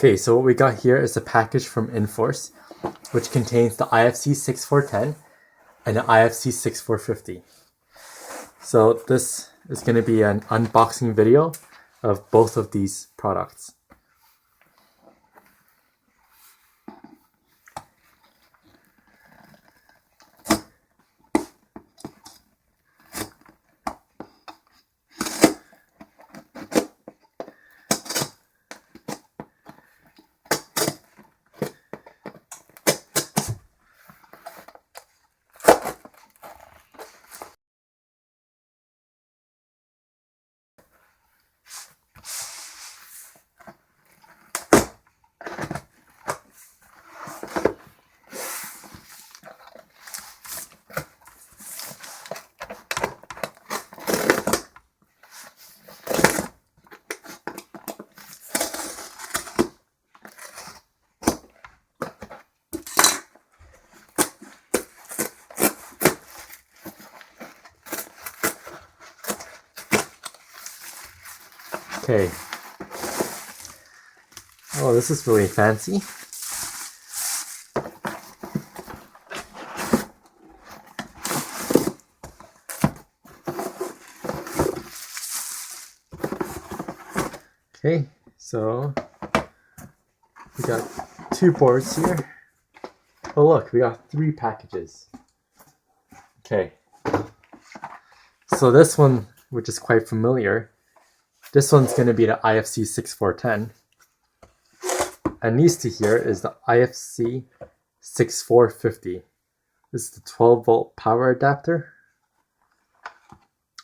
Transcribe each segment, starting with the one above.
Okay, so what we got here is a package from Inforce, which contains the IFC 6410 and the IFC 6450. So this is going to be an unboxing video of both of these products. Okay. Oh, this is really fancy. Okay, so we got two boards here. Oh look, we got 3 packages. Okay. So this one, which is quite familiar, this one's going to be the IFC 6410. And these two here is the IFC 6450. This is the 12 volt power adapter.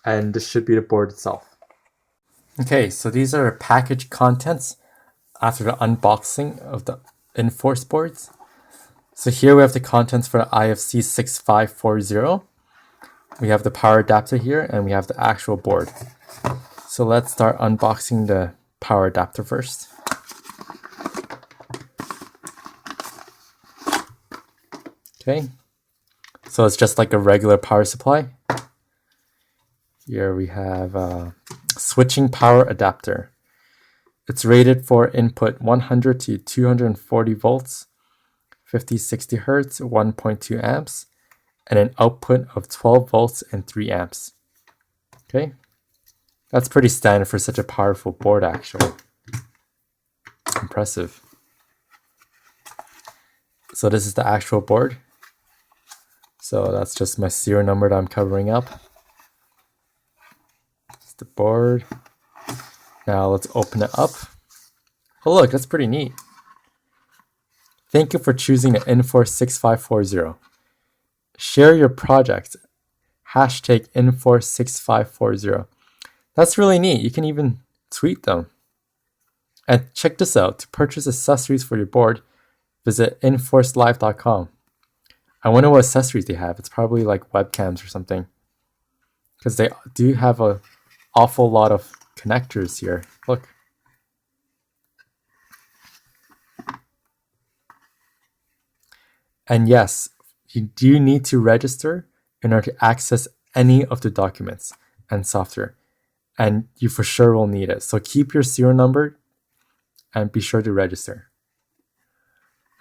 And this should be the board itself. Okay, so these are package contents after the unboxing of the Inforce boards. So here we have the contents for the IFC 6540. We have the power adapter here and we have the actual board. So let's start unboxing the power adapter first. Okay, so it's just like a regular power supply. Here we have a switching power adapter. It's rated for input 100 to 240 volts, 50-60 hertz, 1.2 amps, and an output of 12 volts and 3 amps. Okay, that's pretty standard for such a powerful board actually. Impressive. So this is the actual board. So that's just my serial number that I'm covering up. It's the board. Now let's open it up. Oh look, that's pretty neat. Thank you for choosing the Inforce 6540. Share your project. Hashtag Inforce 6540. That's really neat. You can even tweet them. And check this out. To purchase accessories for your board, visit inforcelive.com. I wonder what accessories they have. It's probably like webcams or something. Because they do have an awful lot of connectors here. Look. And yes, you do need to register in order to access any of the documents and software. And you for sure will need it. So keep your serial number and be sure to register.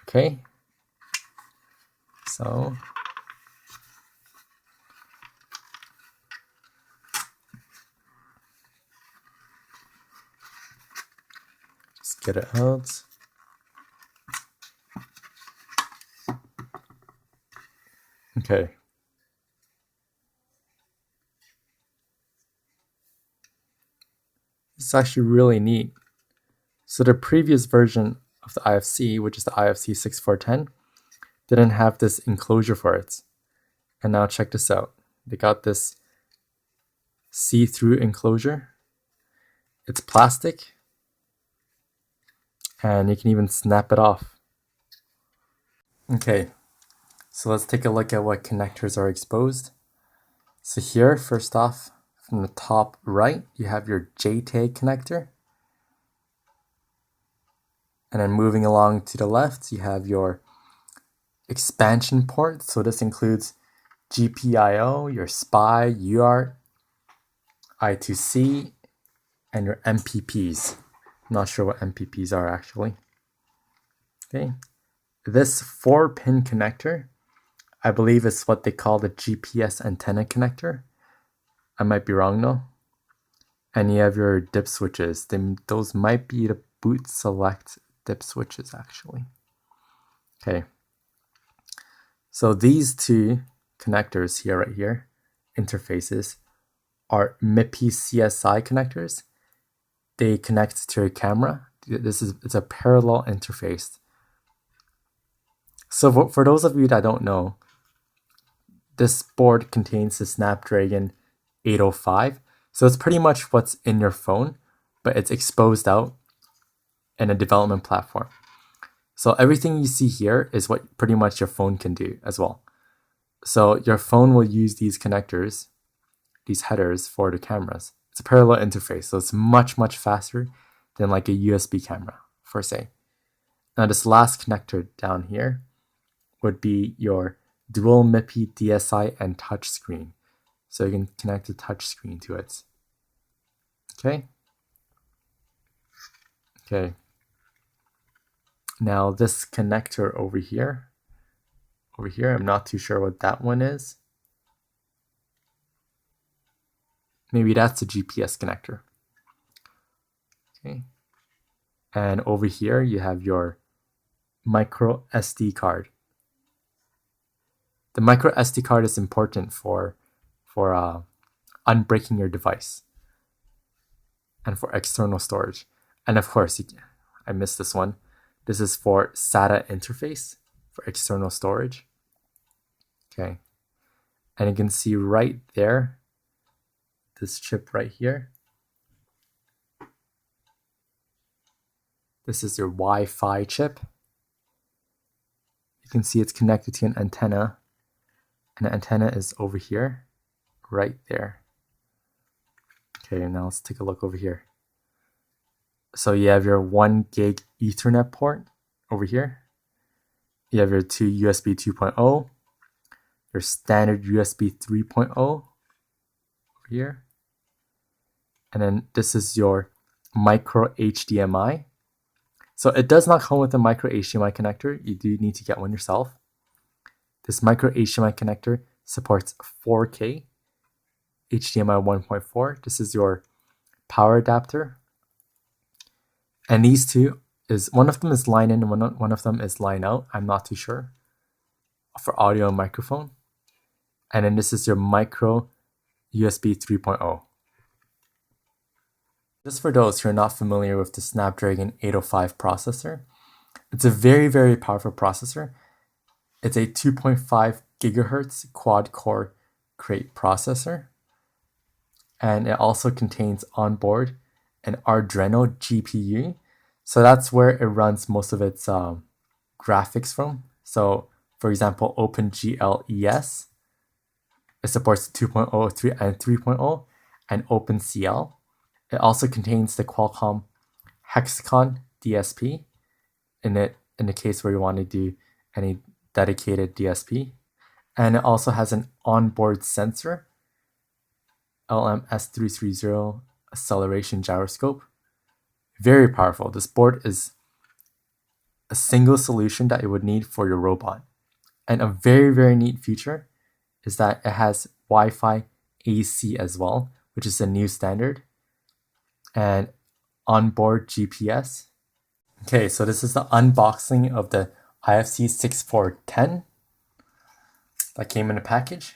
Okay. So just get it out. Okay. It's actually really neat. So the previous version of the IFC, which is the IFC 6410, didn't have this enclosure for it. And now check this out. They got this see-through enclosure. It's plastic. And you can even snap it off. Okay, so let's take a look at what connectors are exposed. So here, first off, from the top right, you have your JTAG connector. And then moving along to the left, you have your expansion port. So this includes GPIO, your SPI, UART, I2C, and your MPPs. I'm not sure what MPPs are actually. Okay, this 4-pin connector, I believe is what they call the GPS antenna connector. I might be wrong though. And you have your dip switches. Those might be the boot select dip switches actually. Okay. So these two connectors here, right here, interfaces, are MIPI CSI connectors. They connect to a camera. It's a parallel interface. So for those of you that don't know, this board contains the Snapdragon 805. So it's pretty much what's in your phone, but it's exposed out in a development platform. So everything you see here is what pretty much your phone can do as well. So your phone will use these connectors, these headers for the cameras. It's a parallel interface, so it's much, much faster than like a USB camera, per se. Now this last connector down here would be your dual MIPI DSI and touchscreen. So you can connect a touchscreen to it. Okay. Okay. Now this connector over here, I'm not too sure what that one is. Maybe that's a GPS connector. Okay. And over here you have your micro SD card. The micro SD card is important for unbreaking your device and for external storage. And of course, I missed this one. This is for SATA interface for external storage. Okay. And you can see right there, this chip right here. This is your Wi-Fi chip. You can see it's connected to an antenna, and the antenna is over here, right there. Okay, now let's take a look over here. So you have your 1 gig Ethernet port over here. You have your two USB 2.0, your standard USB 3.0 over here. And then this is your micro HDMI. So it does not come with a micro HDMI connector. You do need to get one yourself. This micro HDMI connector supports 4K HDMI 1.4. This is your power adapter. And these two one of them is line in and one of them is line out. I'm not too sure for audio and microphone. And then this is your micro USB 3.0. Just for those who are not familiar with the Snapdragon 805 processor, it's a very, very powerful processor. It's a 2.5 gigahertz quad-core crate processor. And it also contains onboard an Adreno GPU. So that's where it runs most of its graphics from. So for example, OpenGLES, it supports 2.0, 3, and 3.0, and OpenCL. It also contains the Qualcomm Hexacon DSP in the case where you want to do any dedicated DSP. And it also has an onboard sensor, LMS330 acceleration gyroscope. Very powerful. This board is a single solution that you would need for your robot. And a very, very neat feature is that it has Wi-Fi AC as well, which is a new standard, and onboard GPS. Okay, so this is the unboxing of the IFC 6410 that came in a package.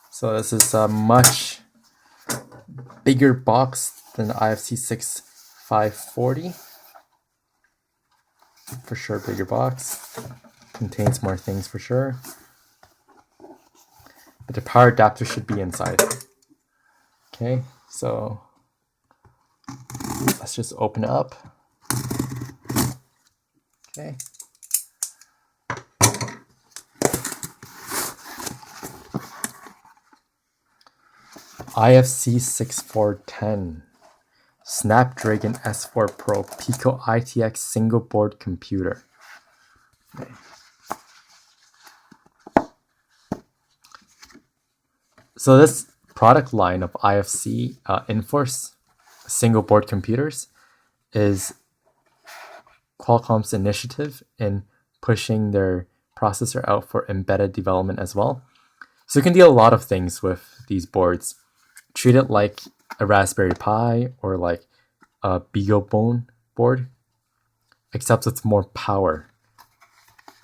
So this is a much bigger box than the IFC 6540. For sure, bigger box. Contains more things for sure. But the power adapter should be inside. Okay, so let's just open it up. Okay. IFC 6410 Snapdragon S4 Pro Pico ITX single board computer. Okay. So this product line of IFC Inforce single board computers is Qualcomm's initiative in pushing their processor out for embedded development as well. So you can do a lot of things with these boards. Treat it like a Raspberry Pi or like a BeagleBone board, except with more power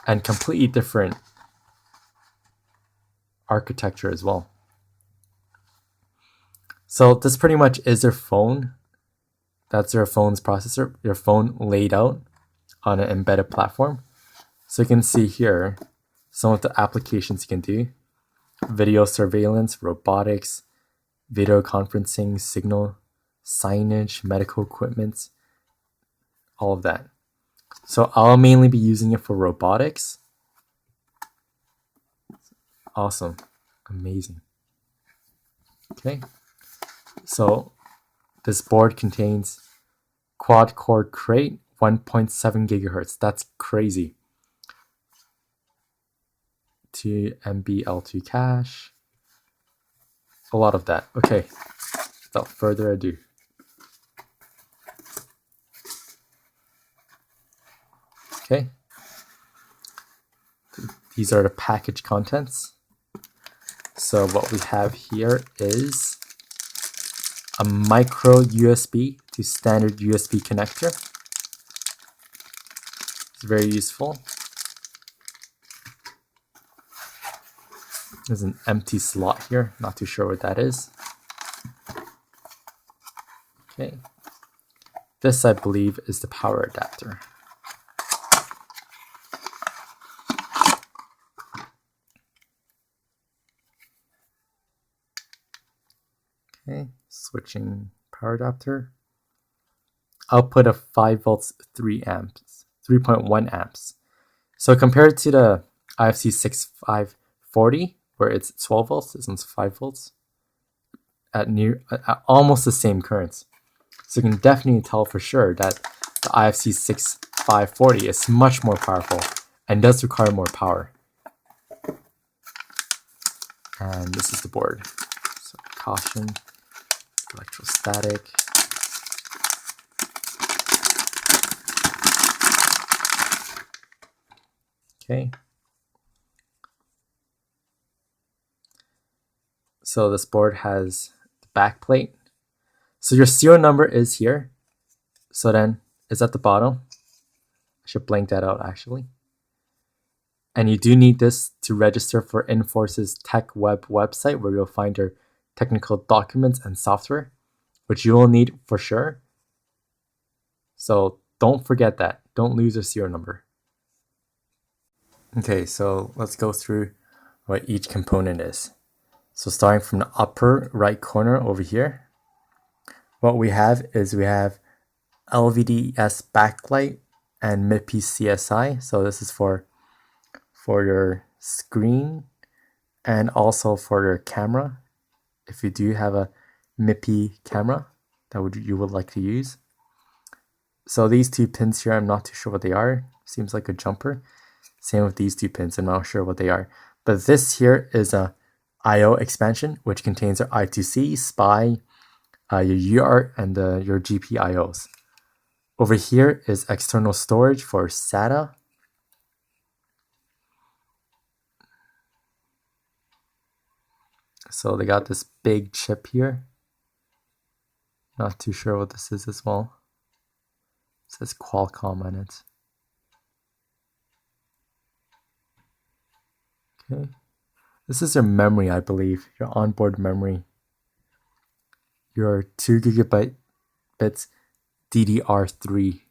and completely different architecture as well. So this pretty much is their phone. That's their phone's processor, your phone laid out on an embedded platform. So you can see here some of the applications you can do. Video surveillance, robotics, video conferencing, signal, signage, medical equipment, all of that. So I'll mainly be using it for robotics. Awesome. Amazing. Okay. So this board contains quad-core crate, 1.7 gigahertz. That's crazy. 2 MB L2 cache. A lot of that. Okay. Without further ado. Okay. These are the package contents. So what we have here is a micro USB to standard USB connector. It's very useful. There's an empty slot here. Not too sure what that is. Okay. This, I believe, is the power adapter. Okay, switching power adapter. Output of 5 volts, 3 amps, 3.1 amps. So compared to the IFC 6540, where it's 12 volts, this one's 5 volts, at almost the same currents. So you can definitely tell for sure that the IFC 6540 is much more powerful and does require more power. And this is the board. So caution, electrostatic. Okay. So this board has the back plate. So your serial number is here. So then it's at the bottom. I should blank that out actually. And you do need this to register for Inforce's Tech Web website, where you'll find your technical documents and software, which you will need for sure. So don't forget that. Don't lose your serial number. Okay, so let's go through what each component is. So starting from the upper right corner over here, what we have is we have LVDS backlight and mid-piece CSI. So this is for your screen and also for your camera. If you do have a MIPI camera that you would like to use. So these two pins here, I'm not too sure what they are. Seems like a jumper. Same with these two pins, I'm not sure what they are. But this here is a I/O expansion, which contains your I2C, SPI, your UART, and your GPIOs. Over here is external storage for SATA. So they got this big chip here. Not too sure what this is as well. It says Qualcomm on it. Okay. This is your memory, I believe, your onboard memory. Your 2 GB DDR3.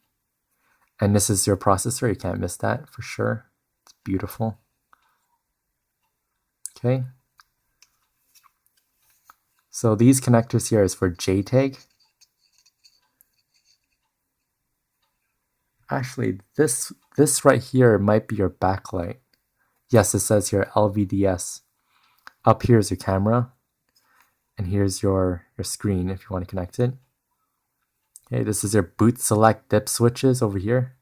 And this is your processor, you can't miss that for sure. It's beautiful. Okay. So these connectors here is for JTAG. Actually, this right here might be your backlight. Yes, it says here LVDS. Up here is your camera. And here's your screen if you want to connect it. Okay, this is your boot select dip switches over here.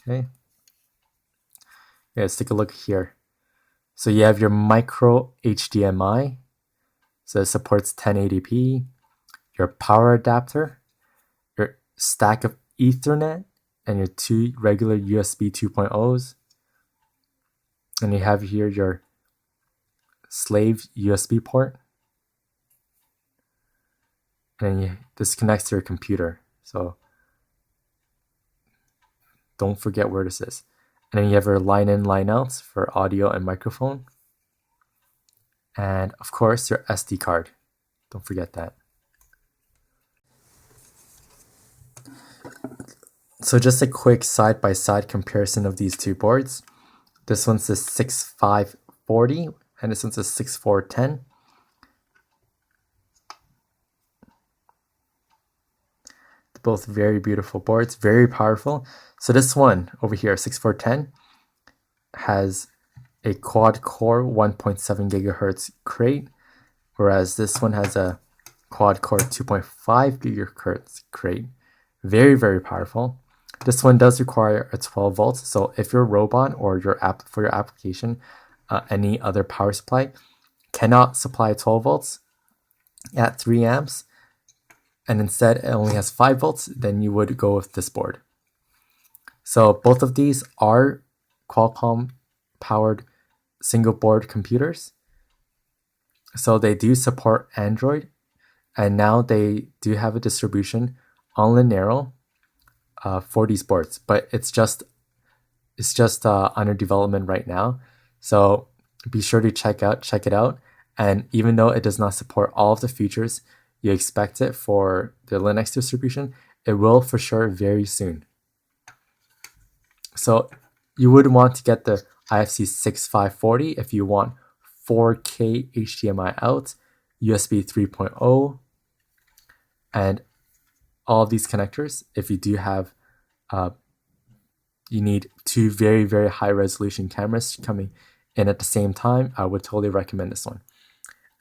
Okay. Yeah, let's take a look here. So you have your micro HDMI. So it supports 1080p. Your power adapter. Your stack of Ethernet and your two regular USB 2.0s. And you have here your slave USB port. And this connects to your computer. So don't forget where this is. And then you have your line in, line outs for audio and microphone. And of course, your SD card. Don't forget that. So just a quick side-by-side comparison of these two boards. This one's the 6540 and this one's the 6410. They're both very beautiful boards, very powerful. So this one over here, 6410, has a quad-core 1.7 gigahertz crate, whereas this one has a quad-core 2.5 gigahertz crate. Very, very powerful. This one does require a 12 volts, so if your robot or your app for your application, any other power supply cannot supply 12 volts at 3 amps, and instead it only has 5 volts, then you would go with this board. So both of these are Qualcomm powered single board computers. So they do support Android, and now they do have a distribution on Linero for these boards, but it's just under development right now. So be sure to check it out. And even though it does not support all of the features you expect it for the Linux distribution, it will for sure very soon. So you would want to get the IFC 6540 if you want 4K HDMI out, USB 3.0, and all of these connectors. If you do have, you need two very, very high resolution cameras coming in at the same time, I would totally recommend this one.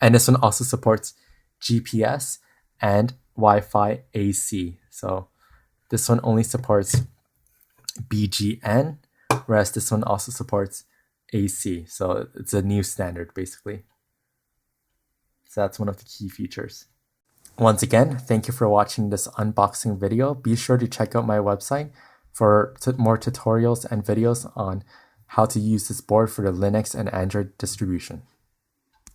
And this one also supports GPS and Wi-Fi AC. So this one only supports BGN, whereas this one also supports AC. So it's a new standard basically. So that's one of the key features. Once again, thank you for watching this unboxing video. Be sure to check out my website for more tutorials and videos on how to use this board for the Linux and Android distribution.